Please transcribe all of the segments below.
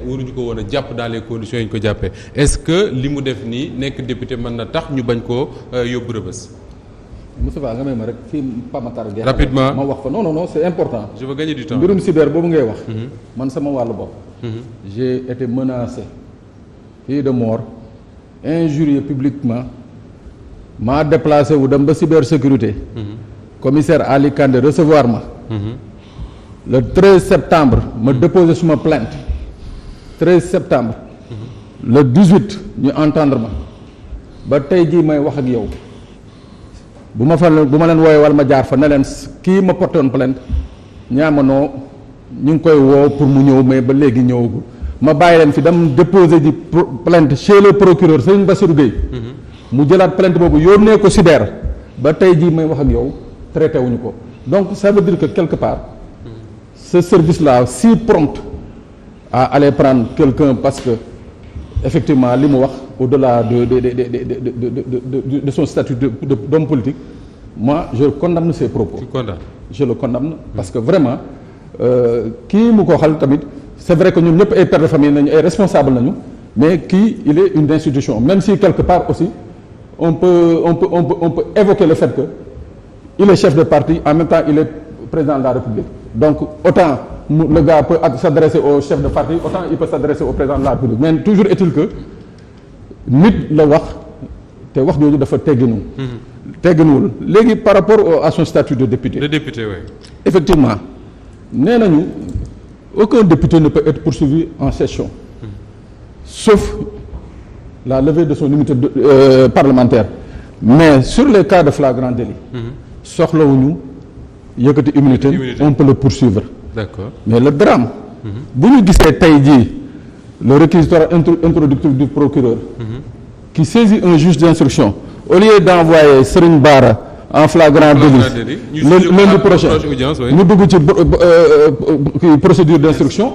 waruñu ko woon a jàpp dans les conditions yi ñu ko jàppee est-ce que li mu def nii nekk député mën na tax ñu bañ koo yóbbu Rebeuss. Moustapha nga may ma rek fii Pamatar Gueye rapidement ma wax ko non c'est important. je veux gagner du temps. mbirum cyber boobu ngay wax. man sama wàllu bopp. j'ai été menacé fii de mort injurié publiquement maa déplacé wu dem ba cybersécurité. commissaire Ali Kandé recevoir ma. le 13 septembre ma déposé suma plainte 13 septembre. le 18 ñu entendre ma ba tey jii may wax ak yow. bu ma leen wooyee wala ma jaar fa ne leen kii ma porté woon plainte ñaamanoo ñu ngi koy woo pour mu ñëw mais ba léegi ñëwagul ma bàyyi leen fi dem déposer di plainte chez le procureur Serigne Bassirou Gueye mu jëlaat plainte boobu yónnee ko cyber ba tey jii may wax ak yow traité wuñu ko donc ça veut dire que quelque part ce service là si prompt à aller prendre quelqu'un parce que effectivement li mu wax au-delà de son statut d'homme politique moi je condamne ses propos. Je le condamne parce que vraiment kii mu ko xal tamit c'est vrai que ñun ñëpp ay pères de famille nañu ay responsables nañu mais kii il est une institution même si quelque part aussi on peut évoquer le fait que il est chef de parti en même temps il est président de la République donc autant le gars peut s'adresser au chef de parti autant il peut s'adresser au président de la République mais toujours est-il que nit la wax te wax jooju dafa tegginuwul léegi par rapport à son statut de député. de député oui. effectivement nee nañu aucun député ne peut être poursuivi en session sauf la levée de son immunité parlementaire mais sur les cas de flagrant délit soxlawuñu yëkkati immunité on peut le poursuivre. D'accord. Mais le drame bu ñu gisee tey jii le réquisitoire introductif du procureur qui saisit un juge d'instruction au lieu d'envoyer Serigne Bara en flagrant délit lundi prochain ñu dugg ci procédure d'instruction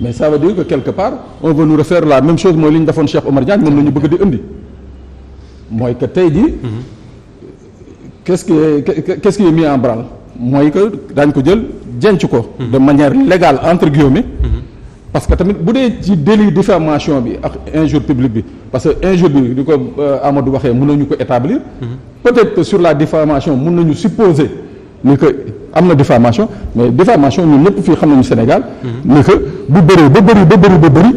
mais ça veut dire que quelque part on veut nous refaire la même chose mooy li ñu defoon Cheikh Omar Diagne moom la ñu bëgg di indi mooy que tey jii qu'est-ce qui est mis en branle mooy que daañ ko jël jenc ko de manière légale entre guillemets parce que tamit bu dee ci délit diffamation bi ak injure publique bi parce que injure bi di ko Amadou waxee mën nañu ko établir peut-être que sur la diffamation mën nañu supposer ni que am na diffamation mais diffamation ñun ñëpp fii xam nañu Sénégal ni que bu bëree ba bëri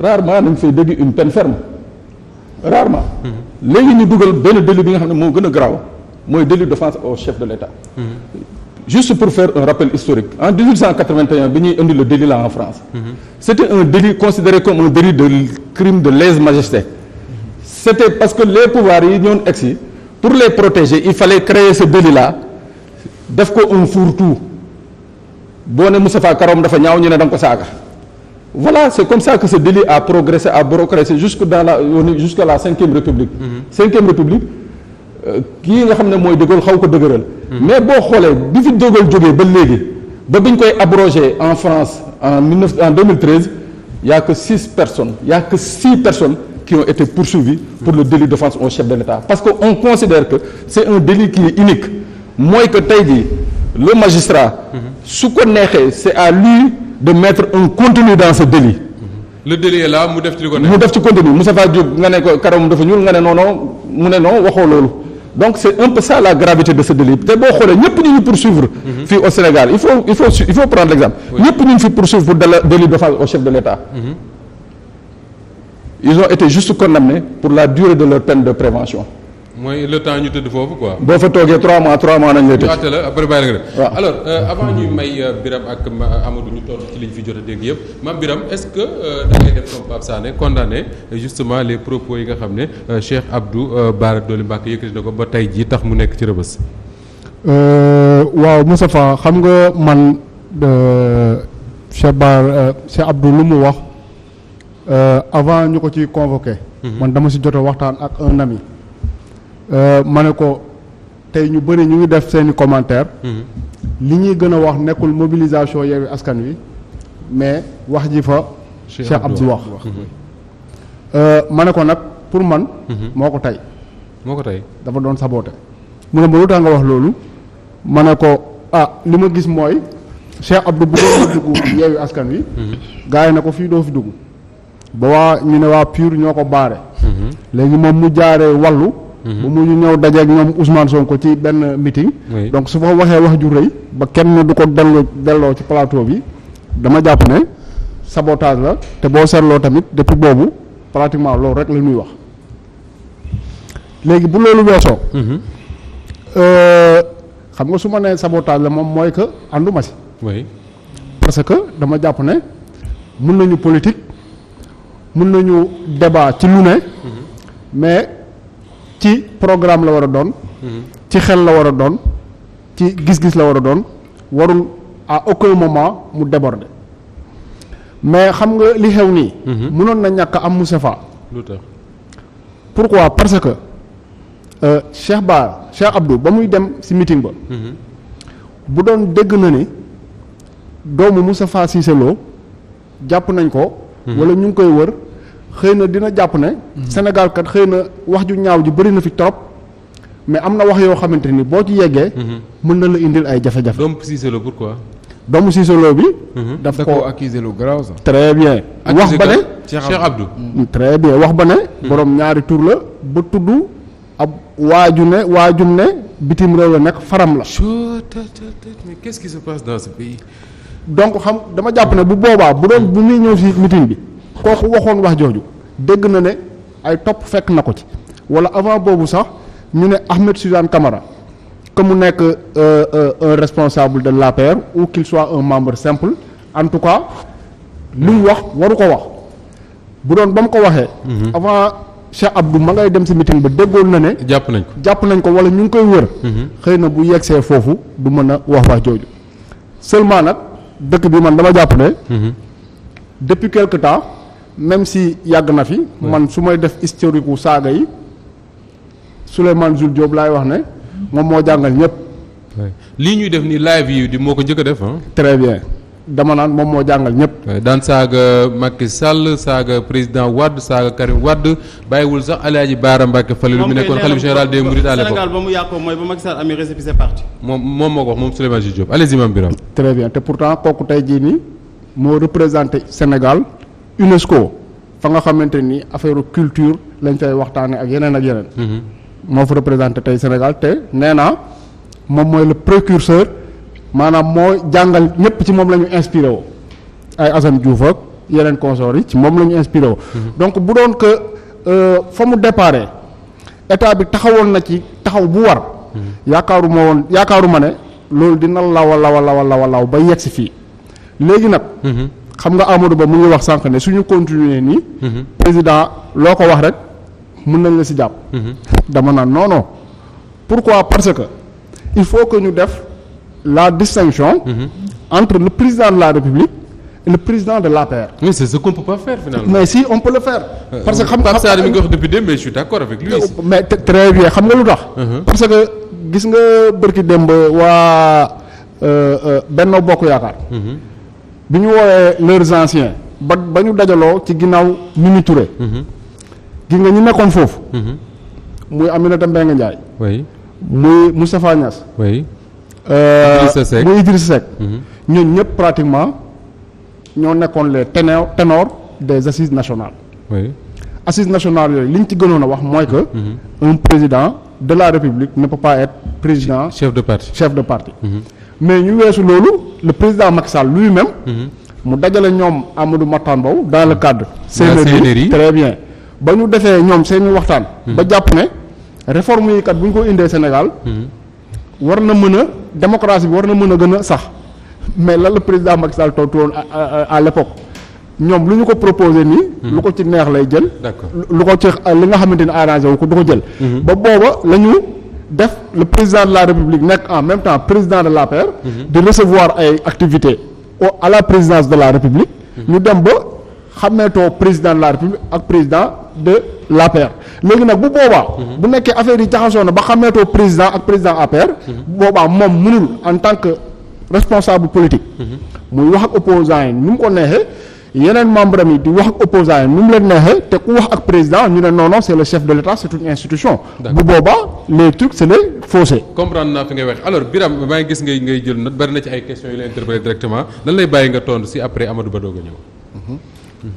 rarement nañ fay dégg une peine ferme rarement léegi ñu dugal benn délit bi nga xam ne moo gën a garaaw mooy délit d'offense au chef de l'État juste pour faire un rappel historique en 1881 bi ñuy indi le délit là en France c'était un délit considéré comme un délit de crime de lèse-majesté c'était parce que les pouvoirs yi ñoon egsi pour les protéger il fallait créer ce délit là def ko un fourre-tout boo ne Moustapha Karom dafa ñaaw ñu ne da nga ko saaga voilà c'est comme ça que ce délit a progressé jusqu'à la cinquième république cinquième république kii nga xam ne mooy De Gaulle xaw ko dëgëral mais boo xoolee bi fi De Gaulle jógee ba léegi ba biñ koy abrogé en France en 2013 il y a que 6 personnes qui ont été poursuivies pour le délit d'offense au chef de l'État parce que on considère que c'est un délit qui est unique mooy que tey jii le magistrat su ko neexee c'est à lui de mettre un contenu dans ce délit. Le délit est là mu def ci li ko neex. mu def ci contenu Moustapha Diop nga ne ko Karam dafa ñuul nga ne non mu ne non waxoo loolu donc c'est un peu ça la gravité de ce délit te boo xoolee ñëpp ñu poursuivre. fii au Sénégal il faut prendre l'exemple. ñëpp ñu fi poursuivre pour délit d'offense au chef de l'État. Ils ont été juste condamnés pour la durée de leur peine de prévention. mooy le temps ñu tëdd foofu quoi. boo fa toogee 3 mois nañ lay tëj. ñu la après bàyyi la nga def. waaw alors avant ñuy may Birame ak Amadou ñu toll ci liñ fi jot a dégg yëpp Mame Birame est-ce que da ngay def comme Pape Sané condamner justement les propos yi nga xam ne Cheikh Abdou Bara Dolly Mbacké yëkkati na ko ba tey jii tax mu nekk ci Rebeuss. waaw Moustapha xam nga man Cheikh Abdou lu mu wax avant ñu ko ci convoqué. man dama si jot a waxtaan ak un ami. ma ne ko tey ñu bëri ñu ngi def seeni commentaire li ñuy gën a wax nekkul mobilisation Yewwi Askan Wi mais wax ji fa Cheikh Abdou wax ma ne ko nag pour man moo ko tey dafa doon saboté mu ne ma lu tax nga wax loolu ma ne ko li ma gis mooy Cheikh Abdou bëggoon na dugg Yewwi Askan Wi. gars yi na ko fii doo fi dugg. ba waa ñu ne waa PUR ñoo ko baare. léegi moom mu jaaree wàllu. ba mu ñu ñëw dajeeg ñoom Ousmane Sonko ci benn meeting. donc su fa waxee wax ju rëy ba kenn du ko delloo ci plateau bi dama jàpp ne sabotage la te boo seetloo tamit depuis boobu pratiquement loolu rek la ñuy wax léegi bu loolu weesoo. xam nga su ma nee sabotage la moom mooy que ànduma si. oui parce que dama jàpp ne mun nañu politique mun nañu débat ci lu ne. mais ci programme la war a doon. ci xel la war a doon. ci gis-gis la war a doon warul à aucun moment mu déborder mais xam nga li xew nii. mënoon na ñàkk am Moustapha. lu tax pourquoi parce que Cheikh Abdou ba muy dem ci meeting ba. bu doon dégg na ni doomu Moustapha Cissé Lo jàpp nañ ko. wala ñu ngi koy wër xëy na dina jàpp ne. Sénégal kat xëy na wax ju ñaaw ji bëri na fi trop. mais am na wax yoo xamante ni boo ci yeggee. mën na la indil ay jafe-jafe. doomu Cissé Lo pourquoi. doomu Cissé Lo bi. daf ko accusé lu garaaw sax. très bien. wax ba ne Cheikh Abdou. très bien wax ba ne. borom ñaari tur la ba tudd ab waajum ne bitim réew la nekk faram la. mais qu'est-ce qui se passe dans ce pays. donc xam dama jàpp ne bu boobaa bu doon bu muy ñëw ci meeting bi kooku waxoon wax jooju dégg na ne ay topp fekk na ko ci walla avant boobu sax. ñu ne Ahmed Suzanne Camara que mu nekk un responsable de l'APR ou qu'il soit un membre simple en tout cas lu mu wax waru ko wax bu doon ba mu ko waxee. avant Cheikh Abdou ma ngay dem ci meeting ba déggoon na ne. jàpp nañ ko walla ñu ngi koy wër. xëy na bu yegsee foofu du mën a wax jooju seulement nag dëkk bi man dama jàpp ne. depuis quelque temps même si yàgg na fi. man su may def historique wu saaga yi. Souleymane Jules Diop laay wax ne moom moo jàngal ñëpp. lii ñuy def ni live yi di moo ko njëkk a def très bien dama naan moom moo jàngal ñëpp. daan saaga Macky Sall saaga président Wade saaga Karim Wade bàyyiwul sax Alaaji Baara Mbacke Falelu mi nekkoon xalif général des Mourides à l'époque. Sénégal ba mu yàqoo mooy ba Macky Sall amee récépissé parti. moom moo ko wax moom Souleymane Jules Diop allez-y Mame Birame. très bien te pourtant kooku tey jii nii moo représenté Sénégal UNESCO fa nga xamante ni affaire culture lañ fay waxtaane ak yeneen ak yeneen. moo fa représenté tey Sénégal te nee naa moom mooy le précurseur maanaam moo jàngal ñëpp ci moom la ñu inspiré woo ay Assane Diouf ak yeneen consorts yi ci moom la ñu inspiré woo donc bu doon que fa mu déparé état bi taxawoon na ci taxaw bu war yaakaaruma ne loolu dina law ba yegg si fii léegi nag xam nga Amadou Ba mu ngi wax sànq ne suñu continuer nii président loo ko wax rek mën nañ la ci jàpp. dama naan non pourquoi parce que il faut que ñu def la distinction. entre le président de la République et le président de l'APR. mais c'est ce qu'on peut pas faire finalement. mais si on peut le faire. parce que xam nga Pape Sarr mi ngi wax depuis démb mais je suis d'accord avec lui. mais très bien xam nga lu tax. parce que gis nga bërki démb waa Benno Bokk Yaakaar. bi ñu woowee leurs anciens ba ñu dajaloo ci ginnaaw Mimi Touré. gis nga ñu nekkoon foofu. muy Aminata Mbengue Ndiaye. oui muy Moustapha Niasse. oui. muy Idrissa Seck. ñooñu ñëpp pratiquement ñoo nekkoon les ténors des assises nationales. oui assises nationales yooyu li ñu ci gënoon a wax mooy que. un président de la République ne peut pas être président. chef de parti. mais ñu weesu loolu le président Macky Sall lui-même. mu dajale ñoom Amadou Mahtar Mbow dans le cadre. CNRI très bien. ba ñu defee ñoom seeni waxtaan. ba jàpp ne réforme yi kat bu ñu ko indee Sénégal. war na mën a démocratie bi war na mën a gën a sax mais lan la président Macky Sall tontu woon à l'époque ñoom lu ñu ko proposé nii. lu ko ci neex lay jël. d'accord lu ko ci li nga xamante ni arrangé wu ko du ko jël. ba booba la ñu def le président de la République nekk en même temps président de l'APR. di recevoir ay activités à la présidence de la République. ñu dem ba. xàmmeetoo président de la République ak président de l'APR léegi nag bu boobaa. bu nekkee affaire yi jaxasoo na ba xàmmeetoo président ak président APR. bu boobaa moom mënul en tant que responsable politique. muy wax ak opposants yi ni mu ko neexee yeneen membre am yi di wax ak opposant yi nu mu leen neexee te ku wax ak président ñu ne non non c'est le chef de l'État c'est une institution. bu boobaa les trucs c'est les faussés. comprendre naa fi ngay wax alors Birame maa ngi gis ngay jël note bari na ci ay questions yu la interpellé directement lan lay bàyyi nga tontu si après Amadou Ba doog a ñëw.